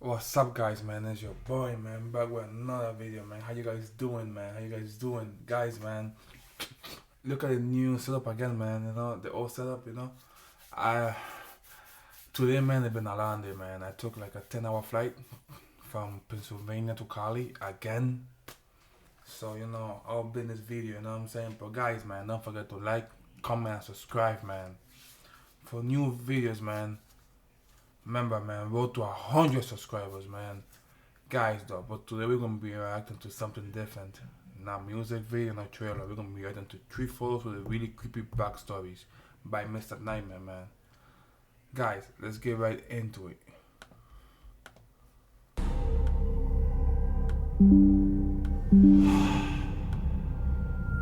What's up, guys, man? It's your boy, man, back with another video, man. How you guys doing, man? How you guys doing? Guys, man, look at the new setup again, man. You know, the old setup, I Today, man, it's been a long day, man. I took like a 10-hour flight from Pennsylvania to Cali again. So, I'll be in this video, you know what I'm saying? But guys, man, don't forget to like, comment, and subscribe, man. For new videos, man. Remember, man, road to 100 subscribers, man. Guys, though, but today we're gonna be reacting to something different. Not music video, not trailer. We're gonna be reacting to 3 photos with really creepy backstories by Mr. Nightmare, man. Guys, let's get right into it.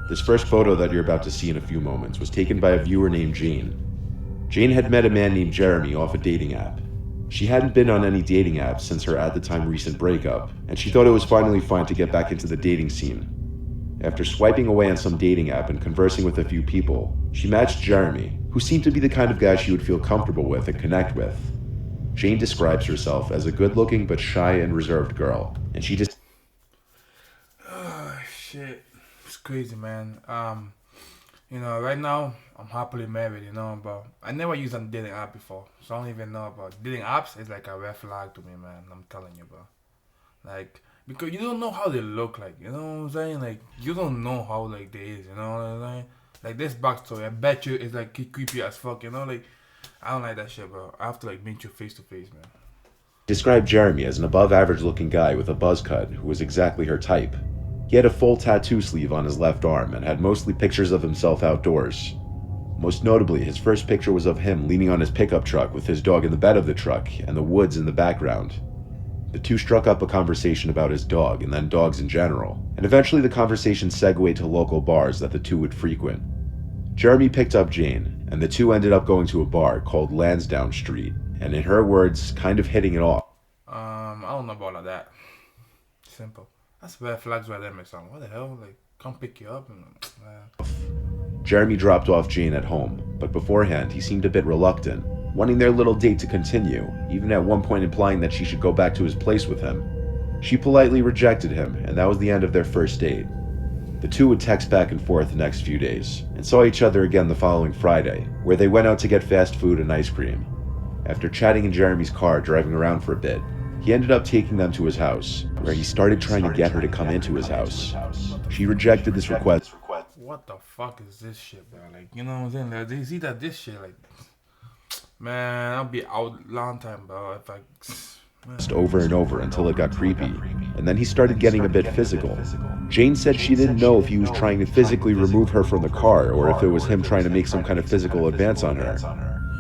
This first photo that you're about to see in a few moments was taken by a viewer named Jane. Jane had met a man named Jeremy off a dating app. She hadn't been on any dating apps since her at the time recent breakup, and she thought it was finally fine to get back into the dating scene. After swiping away on some dating app and conversing with a few people, she matched Jeremy, who seemed to be the kind of guy she would feel comfortable with and connect with. Jane describes herself as a good-looking but shy and reserved girl, and she just Oh, shit. It's crazy, man. Right now, I'm happily married, but I never used a dating app before, so I don't even know about dating apps. It's like a red flag to me, man. I'm telling you, bro. Like, because you don't know how they look like, you know what I'm saying? Like, you don't know how, like, they is, you know what I'm saying? Like, this backstory, I bet you it's, like, creepy as fuck, Like, I don't like that shit, bro. I have to, like, meet you face to face, man. described Jeremy as an above-average looking guy with a buzz cut who was exactly her type. He had a full tattoo sleeve on his left arm and had mostly pictures of himself outdoors. Most notably, his first picture was of him leaning on his pickup truck with his dog in the bed of the truck and the woods in the background. The two struck up a conversation about his dog and then dogs in general, and eventually the conversation segued to local bars that the two would frequent. Jeremy picked up Jane, and the two ended up going to a bar called Lansdowne Street, and in her words, kind of hitting it off. I don't know about all of that. Simple. That's red flags right there, my son. What the hell? Like, come pick you up and, Jeremy dropped off Jane at home, but beforehand he seemed a bit reluctant, wanting their little date to continue, even at one point implying that she should go back to his place with him. She politely rejected him, and that was the end of their first date. The two would text back and forth the next few days, and saw each other again the following Friday, where they went out to get fast food and ice cream. After chatting in Jeremy's car driving around for a bit, he ended up taking them to his house, where he started trying to get her to come into his house. She rejected this request. what the fuck is this shit, bro? Like, you know what I'm saying? Like, they see that this shit, like, man, I'll be out long time, bro. If I, man. Over and over until it got creepy, and then he started getting a bit physical. Jane said she didn't know if he was trying to physically remove her from the car or if it was him trying to make some kind of physical advance on her.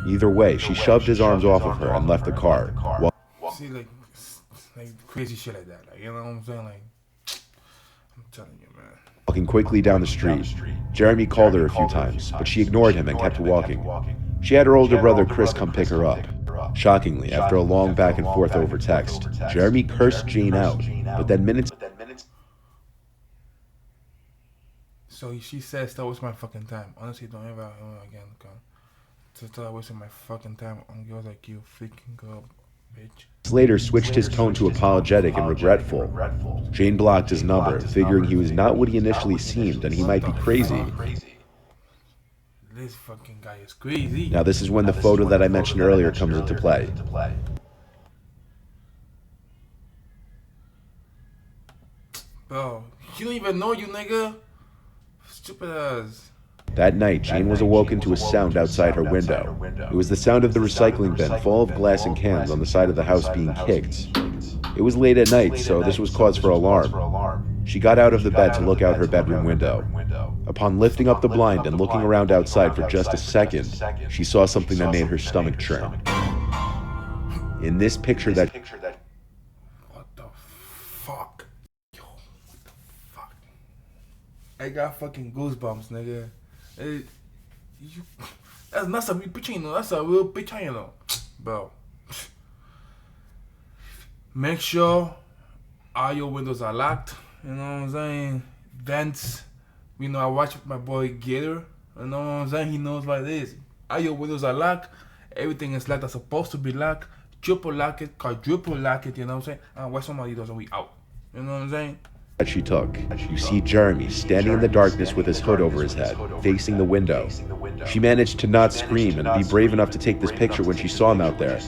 Either way, she shoved his arms off of her and left the car. See, like crazy shit like that. Like, you know what I'm saying? Like, I'm telling you, man. Walking quickly down the street, Jeremy called her a few times, but she ignored him and kept walking. She had her older brother Chris come pick her up. Shockingly, after a long back and forth over text, Jeremy cursed Jane out, but then minutes. So she says that was my fucking time. Honestly, don't ever again, okay? To start wasting my fucking time on girls like you, freaking girl, bitch. Later switched his tone to apologetic and regretful. Jane blocked his number, figuring he was not what he initially seemed and he might be crazy. This fucking guy is crazy. Now this is when the photo that I mentioned earlier comes into play. Bro, you don't even know you, nigga. Stupid ass. That night, Jane was awoken to a sound outside her window. It was the sound of the recycling bin full of glass and cans on the side of the house being kicked. It was late at night, so this was cause for alarm. She got out of the bed to look out her bedroom window. Upon lifting up the blind and looking around outside for just a second, she saw something that made her stomach churn. In this picture that What the fuck? Yo, what the fuck? I got fucking goosebumps, nigga. That's not a real picture, That's a real picture, Bro. Make sure all your windows are locked. You know what I'm saying? Vents. I watch my boy Gator. You know what I'm saying? He knows what it is. All your windows are locked. Everything is locked that's supposed to be locked. triple lock it, quadruple lock it, you know what I'm saying? And what somebody does and we out. You know what I'm saying? that she took. You see Jeremy standing in the darkness with his hood over his head, facing the window. She managed to not scream and be brave enough to take this picture when she saw him out there.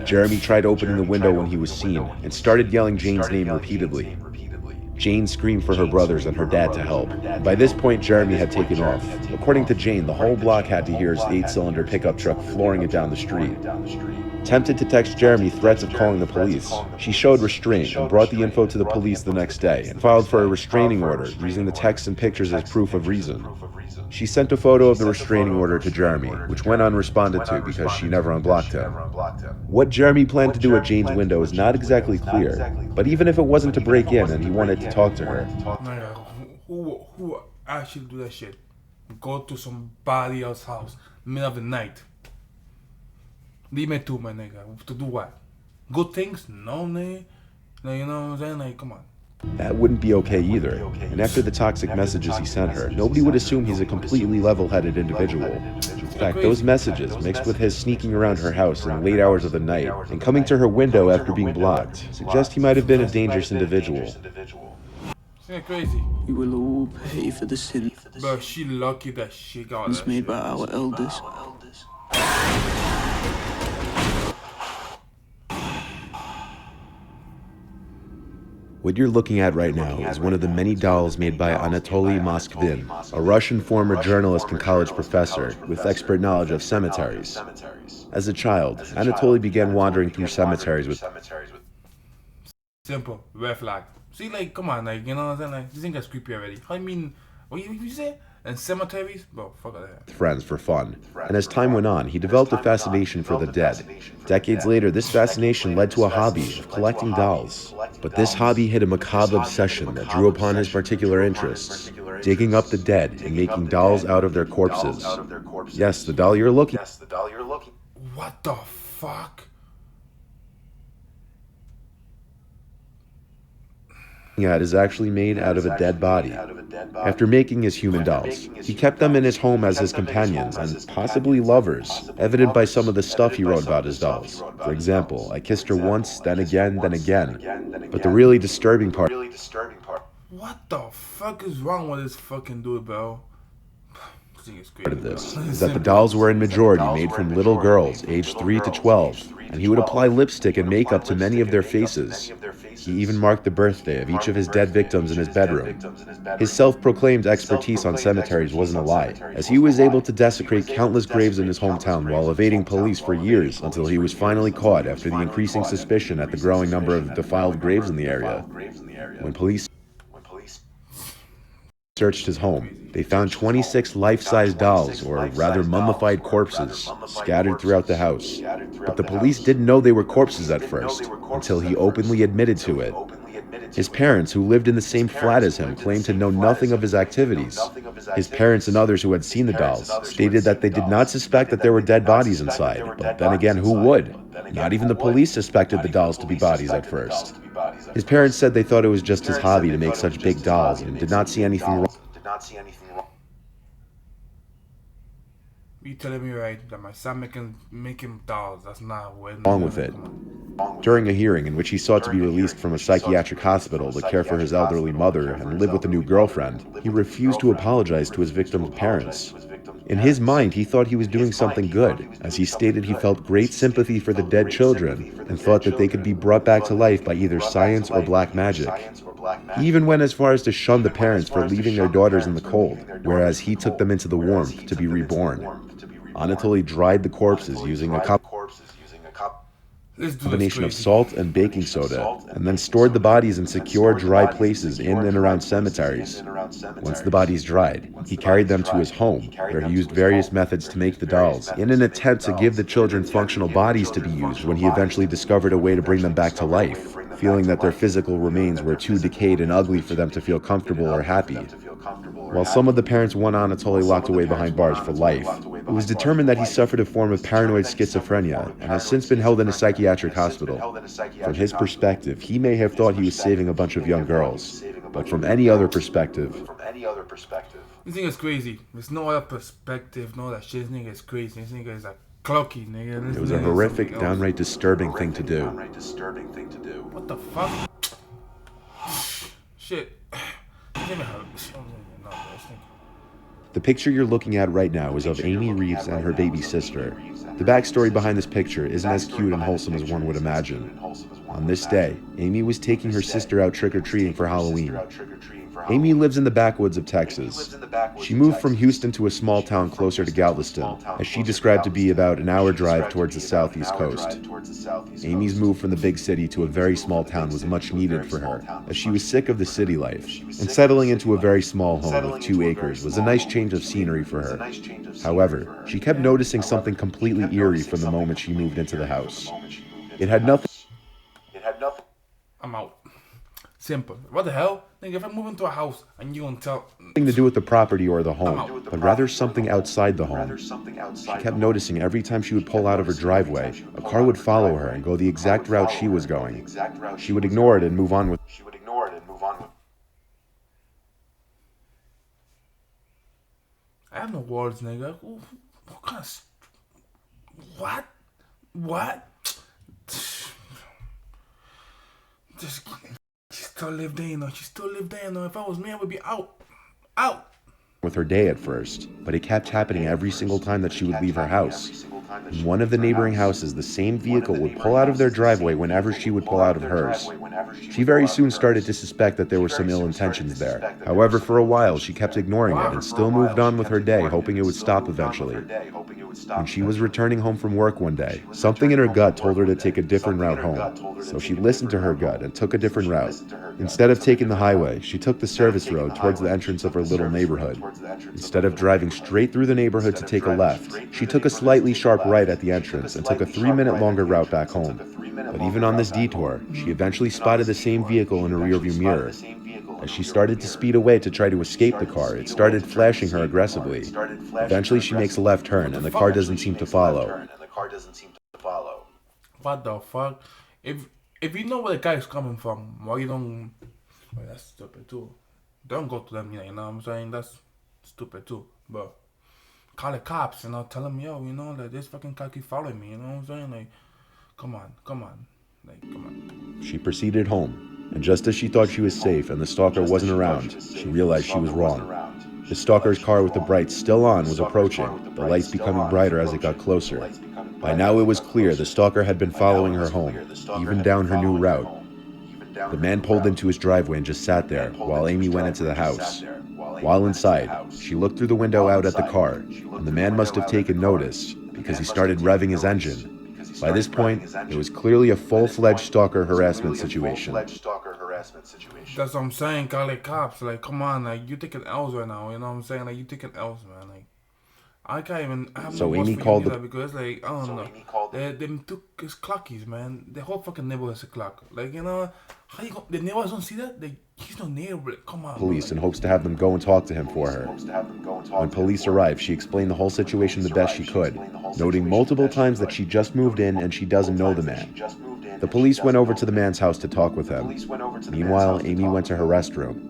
Jeremy tried opening the window when he was seen and started yelling Jane's name repeatedly. Jane screamed for her brothers and her dad to help. By this point, Jeremy had taken off. According to Jane, the whole block had to hear his 8-cylinder pickup truck flooring it down the street. Tempted to text Jeremy threats of calling the police, she showed restraint and brought the info to the police the next day and filed for a restraining order using the texts and pictures as proof of reason. She sent a photo of the restraining order to Jeremy, which went unresponded to because she never unblocked him. What Jeremy planned to do at Jane's window is not exactly clear, but even if it wasn't to break in and he wanted to talk to her. Who actually do that shit? Go to somebody else's house, middle of the night. Dime tú, my nigga. To do what? Good things? No, nigga. Like, you know what I'm saying? Like, come on. That wouldn't be okay either. And after the toxic messages he sent her, nobody would assume he's a completely level-headed individual. In fact, those messages, mixed with his sneaking around her house in the late hours of the night and coming to her window after being blocked, suggest he might have been a dangerous individual. Isn't crazy? We will all pay for the sin But she lucky that she got that made shit. by our elders. What you're looking at right now is one of the many dolls made by Anatoly Moskvin, a Russian former journalist and college professor with expert knowledge of cemeteries. As a child, Anatoly began wandering through cemeteries with Simple. Red flag. See, like, come on, like, you know what I'm saying? Like, this thing gets creepy already. I mean, what you say? And cemeteries? Bro, fuck that. friends for fun. And as time went on, he developed a fascination for the dead. Decades later, this fascination led to a hobby of collecting dolls. But this hobby hid a macabre obsession that drew upon his particular interests, digging up the dead and making dolls out of their corpses. Yes, the doll you're looking What the fuck? at is actually made out of a dead body. After making his human dolls, he kept them in his home as his companions and possibly lovers, evident by some of the stuff he wrote about his dolls. For example, I kissed her once, then again, then again. But the really disturbing part What the fuck is wrong with this fucking dude, bro? This thing is crazy. of this is that the dolls were in majority made from little girls aged 3 to 12, and he would apply lipstick and makeup to many of their faces. He even marked the birthday of each of his dead victims in his bedroom. His self-proclaimed expertise on cemeteries wasn't a lie, as he was able to desecrate countless graves in his hometown while evading police for years until he was finally caught after the increasing suspicion at the growing number of defiled graves in the area. When police searched his home, they found 26 life-size dolls, or rather mummified corpses, scattered throughout the house. But the police didn't know they were corpses at first, until he openly admitted to it. His parents, who lived in the same flat as him, claimed to know nothing of his activities. His parents and others who had seen the dolls stated that they did not suspect that there were dead bodies inside, but then again, who would? Not even the police suspected the dolls to be bodies at first. His parents said they thought it was just his hobby to make such big dolls and did not see anything wrong. You telling me right that my son making dolls? That's not what. Wrong with it. During a hearing in which he sought to be released from a psychiatric hospital to care for his elderly mother and live with a new girlfriend, he refused to apologize to his victim's parents. In his mind, he thought he was doing something good, as he stated he felt great sympathy for the dead children and thought that they could be brought back to life by either science or black magic. He even went as far as to shun the parents for leaving their daughters in the cold, whereas he took them into the warmth to be reborn. Anatoly dried the corpses using a combination of salt and baking soda, and then stored the bodies in secure, dry places in and around cemeteries. Once the bodies dried, he carried them to his home, where he used various methods to make the dolls, in an attempt to give the children functional bodies to be used when he eventually discovered a way to bring them back to life, feeling that their physical remains were too decayed and ugly for them to feel comfortable or happy. While some of the parents want Anatoly locked away behind bars for life, it was determined that he suffered a form of paranoid schizophrenia and has since been held in a psychiatric hospital. From his perspective, he may have thought he was saving a bunch of young girls, but from any other perspective, This nigga is crazy. There's no other perspective. No, that shit. This nigga is crazy. This nigga is like Clucky, nigga. This It was a nigga is horrific, something else. downright disturbing thing to do. What the fuck? Shit. Give me her. No, bro, this thing- The picture you're looking at right now is of Amy Reeves and her baby sister. The backstory behind this picture isn't as cute and wholesome as one would imagine. On this day, Amy was taking her sister out trick-or-treating for Halloween. Amy lives in the backwoods of Texas. She moved from Houston to a small town closer to Galveston, as she described to be about an hour drive towards the southeast coast. Amy's move from the big city to a very small town was much needed for her, as she was sick of the city life, and settling into a very small home with 2 acres was a nice change of scenery for her. However, she kept noticing something completely eerie from the moment she moved into the house. It had nothing I'm out. Simple. What the hell? Nigga, if I move into a house and you gonna tell. to do with the property or the home, but rather something outside the home. She kept noticing every time she would pull out of her driveway, a car would follow her and go the exact route she was going. She would ignore it and move on with. I have no words, nigga. What kind of. What? What? Just. She still lived there, you know. She still lived there, you know. If I was me, I would be out. Out. With her day at first, but it kept happening every single time that she would leave her house. In one of the neighboring houses, the same vehicle would pull out of their driveway whenever she would pull out of hers. She very soon started to suspect that there were some ill intentions there. However, for a while, she kept ignoring it and still moved on with her day, hoping it would stop eventually. When she was returning home from work one day, something in her gut told her to take a different route home. So she listened to her gut and took a different route. Instead of taking the highway, she took the service road towards the entrance of her little neighborhood. Instead of driving straight through the neighborhood to take a left, she took a slightly sharp right at the entrance and took a 3-minute longer route back home. But even on this detour, she eventually spotted the same vehicle in her rearview mirror. As she started to speed away to try to escape the car, it started flashing her aggressively. Eventually, she makes a left turn, and the car doesn't seem to follow. What the fuck? If you know where the guy is coming from, why you don't? Well, that's stupid too. Don't go to them, you know what I'm saying? That's stupid too. But call the cops, you know, tell them, yo, you know, that this fucking guy keep following me, you know what I'm saying? Like, come on, like, come on. She proceeded home, and just as she thought she was safe and the stalker wasn't around, she realized she was wrong. The stalker's car with the brights still on was approaching, the lights becoming brighter as it got closer. By now it was clear the stalker had been following her home, even down her new route. The man pulled into his driveway and just sat there, while Amy went into the house. While inside, she looked through the window out at the car, and the man must have taken notice, because he started revving his engine. By this point, it was clearly a full-fledged stalker harassment situation. That's what I'm saying, call the cops. Like, come on, like, you taking L's right now, you know what I'm saying? Like, you taking L's, man. Like, I can't even. I have So no words Amy for called you the- either because, like, I don't know. Them took his clockies, man. The whole fucking neighborhood is a clock. Like, you know, how you go? The neighbors don't see that. He's no neighbor. Come on. Police man. in hopes to have them go and talk to him for her. When police arrived, she explained the whole situation the best she could, noting multiple times that she just moved in and she doesn't know the man. The police went over to the man's house to talk with him. Meanwhile, Amy went to her restroom.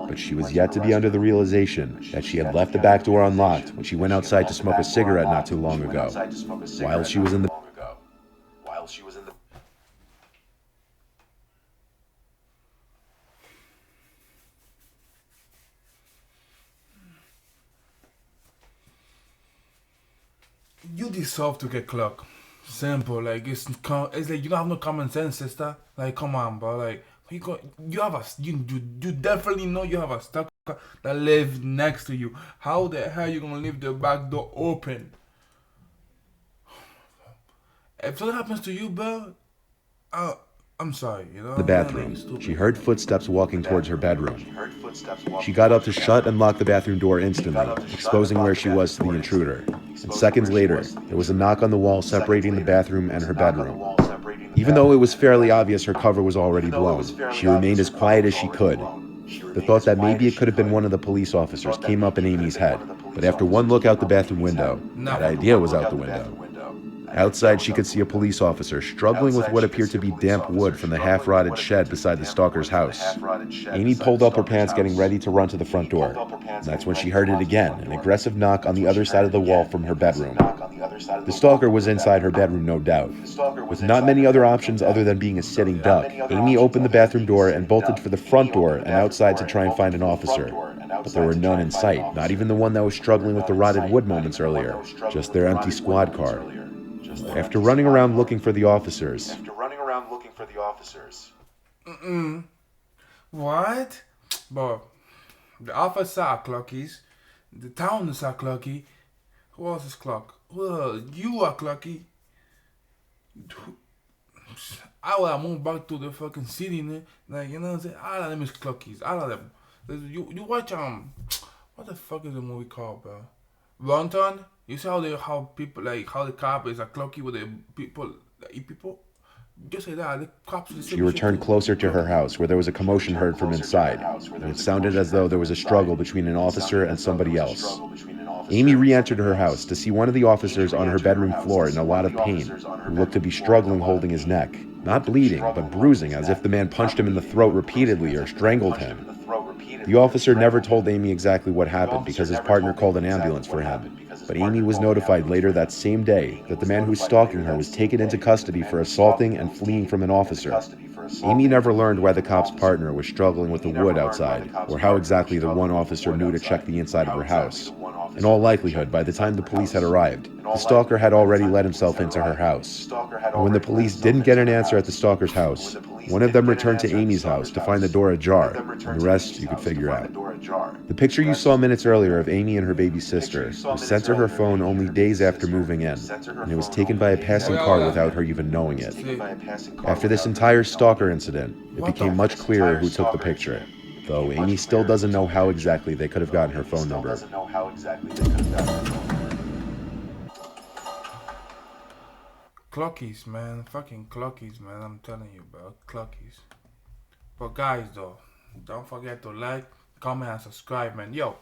But she was yet to be under the realization that she had left the back door unlocked when she went outside to smoke a cigarette not too long ago. While she was in the You deserve to get clocked. Simple. Like, it's like you don't have no common sense, sister. Like, come on, bro. Like, you definitely know you have a stalker that lives next to you. How the hell you gonna leave the back door open? If something happens to you, bro, I'm sorry, you know. the bathroom, she heard footsteps walking towards her bedroom. She got up to shut and lock the bathroom door instantly, exposing where she was to the intruder. And seconds later, there was a knock on the wall separating the bathroom and her bedroom. Even though it was fairly obvious her cover was already blown, she remained as quiet as she could. The thought that maybe it could have been one of the police officers came up in Amy's head, but after one look out the bathroom window, that idea was out the window. Outside, she could see a police officer struggling with what appeared to be damp wood from the half-rotted shed beside the stalker's house. Amy pulled up her pants, getting ready to run to the front door. And that's when she heard it again, an aggressive knock on the other side of the wall from her bedroom. The stalker was inside her bedroom, no doubt. With not many other options other than being a sitting duck, Amy opened the bathroom door and bolted for the front door and outside to try and find an officer. But there were none in sight, not even the one that was struggling with the rotted wood moments earlier, just their empty squad car. After running around looking for the officers, What? But the officer are cluckies. The town is are clucky. Who else is clock? Well, you are clucky. I will move back to the fucking city, like, you know what I'm saying? All of them is cluckies. All of them. You watch what the fuck is the movie called, bro? Runtown. You see how people like how the cop is a clucky with the people, the people. Just like that, the cops. she returned closer to her house, where there was a commotion heard from inside, and it sounded as though there was a struggle between an officer and somebody else. Amy re-entered her house to see one of the officers on her bedroom floor in a lot of pain, who looked to be struggling holding his neck, not bleeding, but bruising as if the man punched him in the throat repeatedly or strangled him. The officer never told Amy exactly what happened because his partner called an ambulance for him, but Amy was notified later that same day that the man who was stalking her was taken into custody for assaulting and fleeing from an officer. Amy never learned why the cop's partner was struggling with the wood outside, or how exactly the one officer knew to check the inside of her house. In all likelihood, by the time the police had arrived, the stalker had already let himself into her house. And when the police didn't get an answer at the stalker's house, one of them returned to Amy's house to find the door ajar, and the rest you could figure out. The picture you saw minutes earlier of Amy and her baby sister was sent to her phone only days after moving in, and it was taken by a passing car without her even knowing it. After this entire stalker incident, it became much clearer who took the picture, though Amy still doesn't know how exactly they could have gotten her phone number. Cluckies, man. Fucking cluckies, man. I'm telling you, bro. Cluckies. But guys, though, don't forget to like, comment, and subscribe, man. Yo,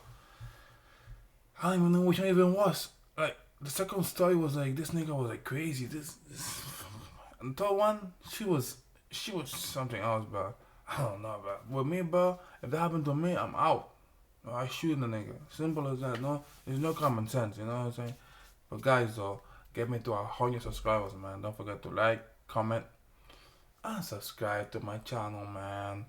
I don't even know which one even was. Like, the second story was like, this nigga was like crazy. This. And the third one, she was something else, bro. I don't know, bro. With me, bro, if that happened to me, I'm out. I shoot the nigga. Simple as that. No, there's no common sense. You know what I'm saying? But guys, though, get me to 100 subscribers, man. Don't forget to like, comment, and subscribe to my channel, man.